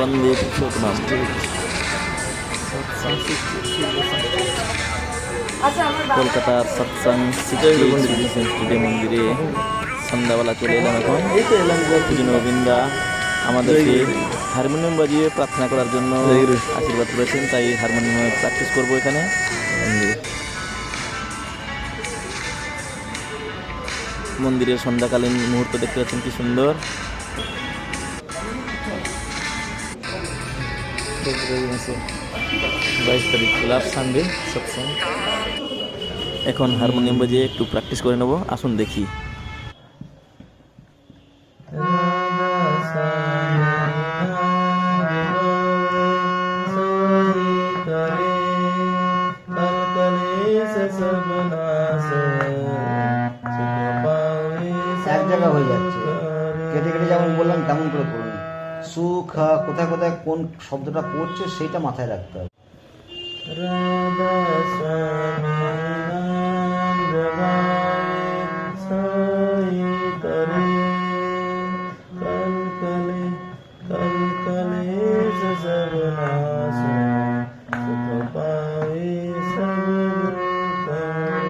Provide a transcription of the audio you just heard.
বন্দে পুরুষোত্তম। কলকাতার সৎসাং সিটি শ্রী মন্দিরে সন্ধ্যাবেলা চলে এলাম এখন। পুজো নবীনরা আমাদেরকে হারমোনিয়াম বাজিয়ে প্রার্থনা করার জন্য আশীর্বাদ করেছেন, তাই হারমোনিয়ামে প্র্যাকটিস করবো এখানে। মন্দিরের সন্ধ্যাকালীন মুহূর্ত দেখতে পাচ্ছেন কি সুন্দর। সানডে সৎসং। এখন হারমোনিয়াম বাজিয়ে একটু প্র্যাকটিস করে নেব, আসুন দেখি। এক জায়গা হয়ে যাচ্ছে, কেটে কেটে যেমন বললাম তেমন করে করুন। সুখ কোথায় কোথায় কোন শব্দটা পড়ছে সেইটা মাথায় রাখতে হবে।